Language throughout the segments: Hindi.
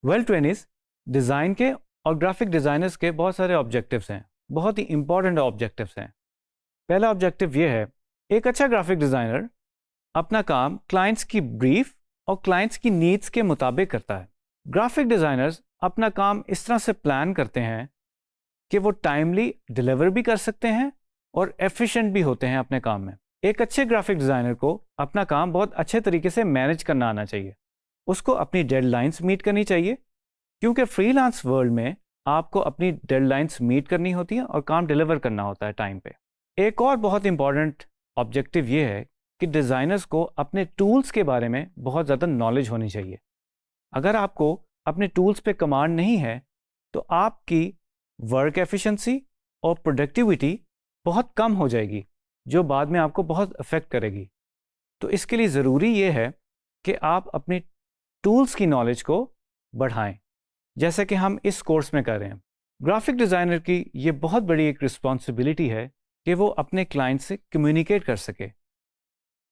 वेल ट्रेनिस, डिज़ाइन के और ग्राफिक डिज़ाइनर्स के बहुत सारे ऑब्जेक्टिव्स हैं, बहुत ही इंपॉर्टेंट ऑब्जेक्टिव्स हैं। पहला ऑब्जेक्टिव ये है, एक अच्छा ग्राफिक डिज़ाइनर अपना काम क्लाइंट्स की ब्रीफ और क्लाइंट्स की नीड्स के मुताबिक करता है। ग्राफिक डिज़ाइनर्स अपना काम इस तरह से प्लान करते हैं कि वो टाइमली डिलीवर भी कर सकते हैं और एफिशिएंट भी होते हैं अपने काम में। एक अच्छे ग्राफिक डिज़ाइनर को अपना काम बहुत अच्छे तरीके से मैनेज करना आना चाहिए। उसको अपनी डेडलाइंस मीट करनी चाहिए, क्योंकि फ्रीलांस वर्ल्ड में आपको अपनी डेडलाइंस मीट करनी होती है और काम डिलीवर करना होता है टाइम पे। एक और बहुत इंपॉर्टेंट ऑब्जेक्टिव ये है कि डिज़ाइनर्स को अपने टूल्स के बारे में बहुत ज़्यादा नॉलेज होनी चाहिए। अगर आपको अपने टूल्स पे कमांड नहीं है तो आपकी वर्क एफिशिएंसी और प्रोडक्टिविटी बहुत कम हो जाएगी, जो बाद में आपको बहुत अफेक्ट करेगी। तो इसके लिए ज़रूरी ये है कि आप अपने टूल्स की नॉलेज को बढ़ाएं, जैसे कि हम इस कोर्स में कर रहे हैं। ग्राफिक डिज़ाइनर की ये बहुत बड़ी एक रिस्पॉन्सिबिलिटी है कि वो अपने क्लाइंट से कम्युनिकेट कर सके।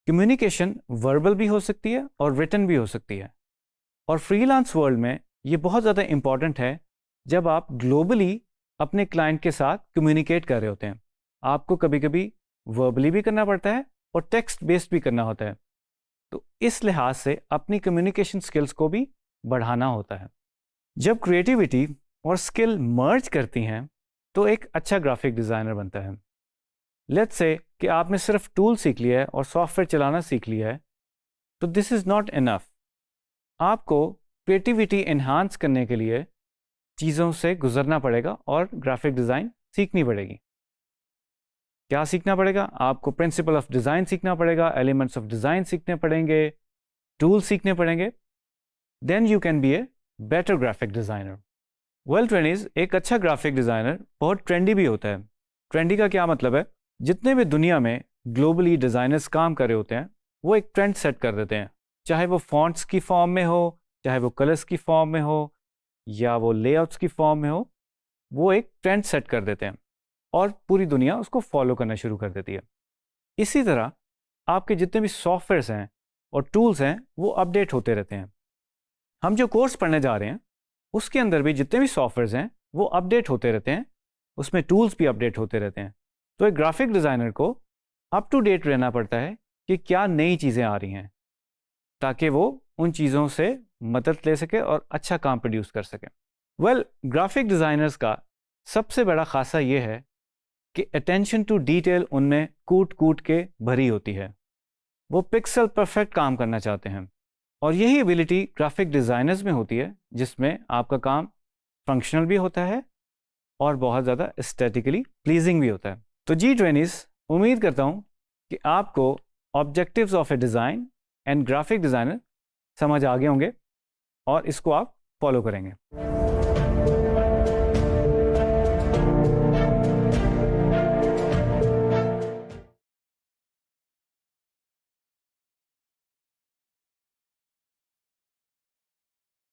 कम्युनिकेशन वर्बल भी हो सकती है और रिटन भी हो सकती है, और फ्रीलांस वर्ल्ड में ये बहुत ज़्यादा इंपॉर्टेंट है। जब आप ग्लोबली अपने क्लाइंट के साथ कम्युनिकेट कर रहे होते हैं, आपको कभी कभी वर्बली भी करना पड़ता है और टेक्स्ट बेस्ड भी करना होता है। तो इस लिहाज से अपनी कम्युनिकेशन स्किल्स को भी बढ़ाना होता है। जब क्रिएटिविटी और स्किल मर्ज करती हैं तो एक अच्छा ग्राफिक डिज़ाइनर बनता है। लेट्स से कि आपने सिर्फ टूल सीख लिया है और सॉफ्टवेयर चलाना सीख लिया है, तो दिस इज़ नॉट इनफ। आपको क्रिएटिविटी एनहांस करने के लिए चीज़ों से गुजरना पड़ेगा और ग्राफिक डिज़ाइन सीखनी पड़ेगी। क्या सीखना पड़ेगा? आपको प्रिंसिपल ऑफ डिज़ाइन सीखना पड़ेगा, एलिमेंट्स ऑफ डिज़ाइन सीखने पड़ेंगे, टूल सीखने पड़ेंगे। Then you can be a better graphic designer. Well trainees, एक अच्छा ग्राफिक डिज़ाइनर बहुत ट्रेंडी भी होता है। ट्रेंडी का क्या मतलब है? जितने भी दुनिया में ग्लोबली डिज़ाइनर्स काम कर रहे होते हैं, वो एक ट्रेंड सेट कर देते हैं, चाहे वो फॉन्ट्स की फॉर्म में हो, चाहे वो कलर्स की फॉर्म में हो, या वो लेआउट्स की फॉर्म में हो। वो एक ट्रेंड सेट कर देते हैं और पूरी दुनिया उसको फॉलो करना शुरू कर देती है। इसी तरह आपके जितने भी सॉफ्टवेयर्स हैं और टूल्स हैं, वो अपडेट होते रहते हैं। हम जो कोर्स पढ़ने जा रहे हैं उसके अंदर भी जितने भी सॉफ्टवेयर्स हैं वो अपडेट होते रहते हैं, उसमें टूल्स भी अपडेट होते रहते हैं। तो एक ग्राफिक डिज़ाइनर को अप टू डेट रहना पड़ता है कि क्या नई चीज़ें आ रही हैं, ताकि वो उन चीज़ों से मदद ले सके और अच्छा काम प्रोड्यूस कर सके। वेल, ग्राफिक डिज़ाइनर्स का सबसे बड़ा खासा ये है कि अटेंशन टू डिटेल उनमें कूट कूट के भरी होती है। वो पिक्सल परफेक्ट काम करना चाहते हैं, और यही एबिलिटी ग्राफिक डिज़ाइनर्स में होती है, जिसमें आपका काम फंक्शनल भी होता है और बहुत ज़्यादा एस्थेटिकली प्लीजिंग भी होता है। तो जी ट्रेनिस, उम्मीद करता हूँ कि आपको objectives of A design and graphic designer समझ आ गए होंगे और इसको आप फॉलो करेंगे।